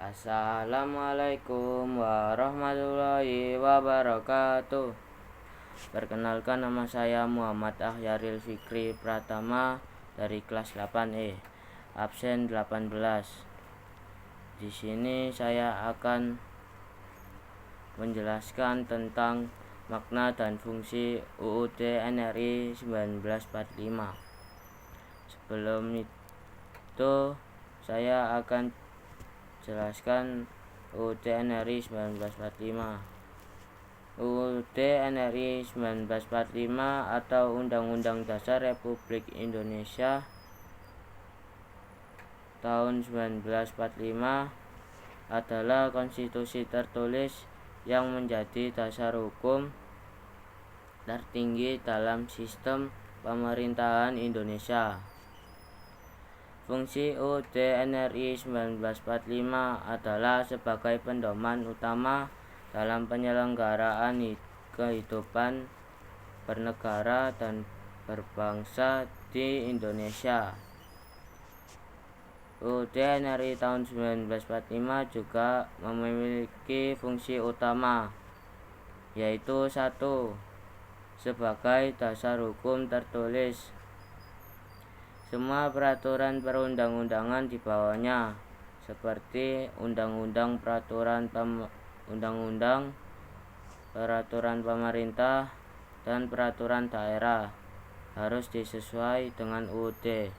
Assalamualaikum warahmatullahi wabarakatuh. Perkenalkan, nama saya Muhammad Akhyaril Fikri Pratama dari kelas 8E, absen 18. Di sini saya akan menjelaskan tentang makna dan fungsi UUD NRI 1945. Sebelum itu saya akan jelaskan UUD NRI 1945. UUD NRI 1945 atau Undang-Undang Dasar Republik Indonesia tahun 1945 adalah konstitusi tertulis yang menjadi dasar hukum tertinggi dalam sistem pemerintahan Indonesia. Fungsi UUD NRI 1945 adalah sebagai pedoman utama dalam penyelenggaraan kehidupan bernegara dan berbangsa di Indonesia. UUD NRI tahun 1945 juga memiliki fungsi utama, yaitu 1. Sebagai dasar hukum tertulis. Semua peraturan perundang-undangan di bawahnya, seperti undang-undang, peraturan undang-undang, peraturan pemerintah, dan peraturan daerah, harus disesuaikan dengan UUD.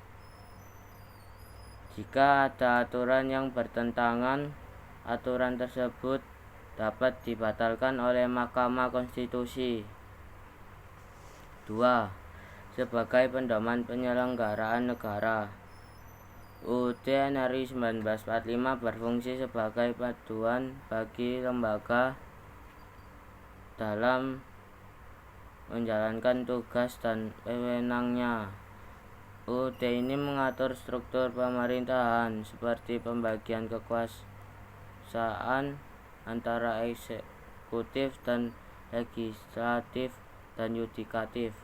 Jika ada aturan yang bertentangan, aturan tersebut dapat dibatalkan oleh Mahkamah Konstitusi. 2. Sebagai pedoman penyelenggaraan negara. UUD NRI 1945 berfungsi sebagai panduan bagi lembaga dalam menjalankan tugas dan wewenangnya. UUD ini mengatur struktur pemerintahan seperti pembagian kekuasaan antara eksekutif dan legislatif dan yudikatif.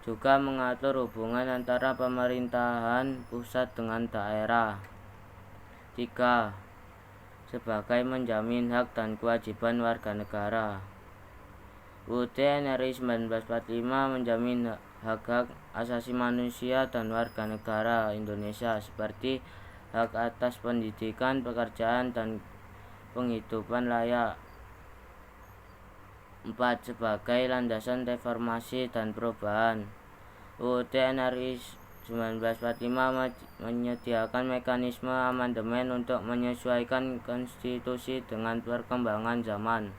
Juga mengatur hubungan antara pemerintahan pusat dengan daerah. 3. Sebagai menjamin hak dan kewajiban warga negara. UUD NRI 1945 menjamin hak-hak asasi manusia dan warga negara Indonesia seperti hak atas pendidikan, pekerjaan, dan penghidupan layak. 4. Sebagai landasan reformasi dan perubahan. UUD NRI 1945 menyediakan mekanisme amandemen untuk menyesuaikan konstitusi dengan perkembangan zaman.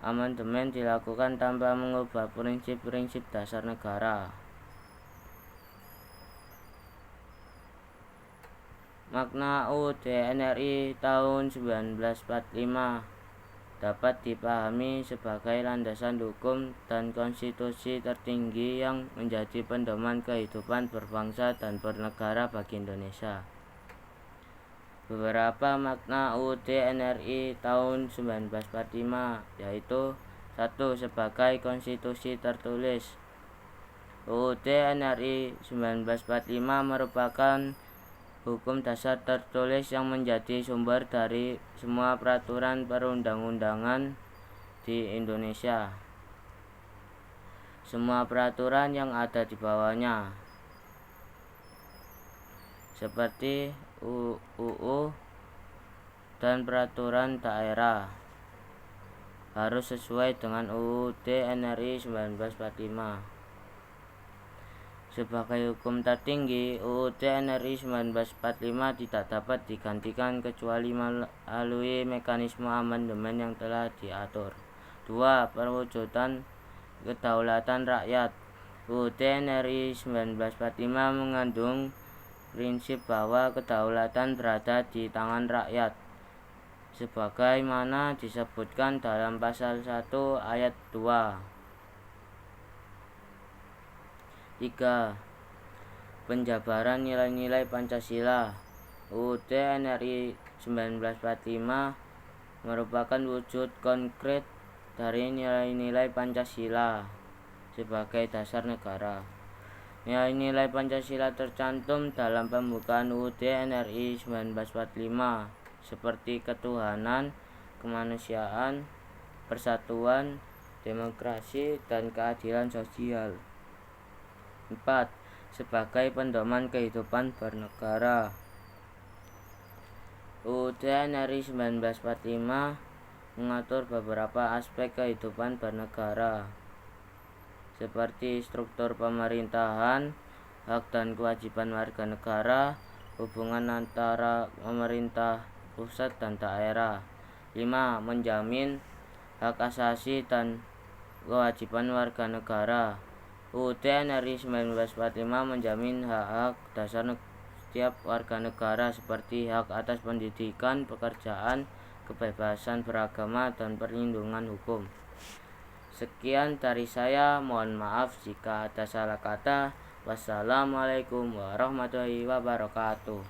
Amandemen dilakukan tanpa mengubah prinsip-prinsip dasar negara. Makna UUD NRI tahun 1945 dapat dipahami sebagai landasan hukum dan konstitusi tertinggi yang menjadi pedoman kehidupan berbangsa dan bernegara bagi Indonesia. Beberapa makna UUD NRI tahun 1945 yaitu 1. Sebagai konstitusi tertulis. UUD NRI 1945 merupakan hukum dasar tertulis yang menjadi sumber dari semua peraturan perundang-undangan di Indonesia. Semua peraturan yang ada di bawahnya, seperti UU dan peraturan daerah, harus sesuai dengan UUD NRI 1945. Sebagai hukum tertinggi, UUD NRI 1945 tidak dapat digantikan kecuali melalui mekanisme amandemen yang telah diatur. 2. Perwujudan kedaulatan rakyat. UUD NRI 1945 mengandung prinsip bahwa kedaulatan berada di tangan rakyat, sebagaimana disebutkan dalam pasal 1 ayat 2. 3. Penjabaran nilai-nilai Pancasila. UUD NRI 1945 merupakan wujud konkret dari nilai-nilai Pancasila sebagai dasar negara. Nilai-nilai Pancasila tercantum dalam pembukaan UUD NRI 1945 seperti ketuhanan, kemanusiaan, persatuan, demokrasi, dan keadilan sosial. 4. Sebagai pedoman kehidupan bernegara. UUD NRI 1945 mengatur beberapa aspek kehidupan bernegara seperti struktur pemerintahan, hak dan kewajiban warga negara, hubungan antara pemerintah pusat dan daerah. 5. Menjamin hak asasi dan kewajiban warga negara. UUD NRI 1945 menjamin hak-hak dasar setiap warga negara seperti hak atas pendidikan, pekerjaan, kebebasan beragama, dan perlindungan hukum. Sekian dari saya, mohon maaf jika ada salah kata. Wassalamualaikum warahmatullahi wabarakatuh.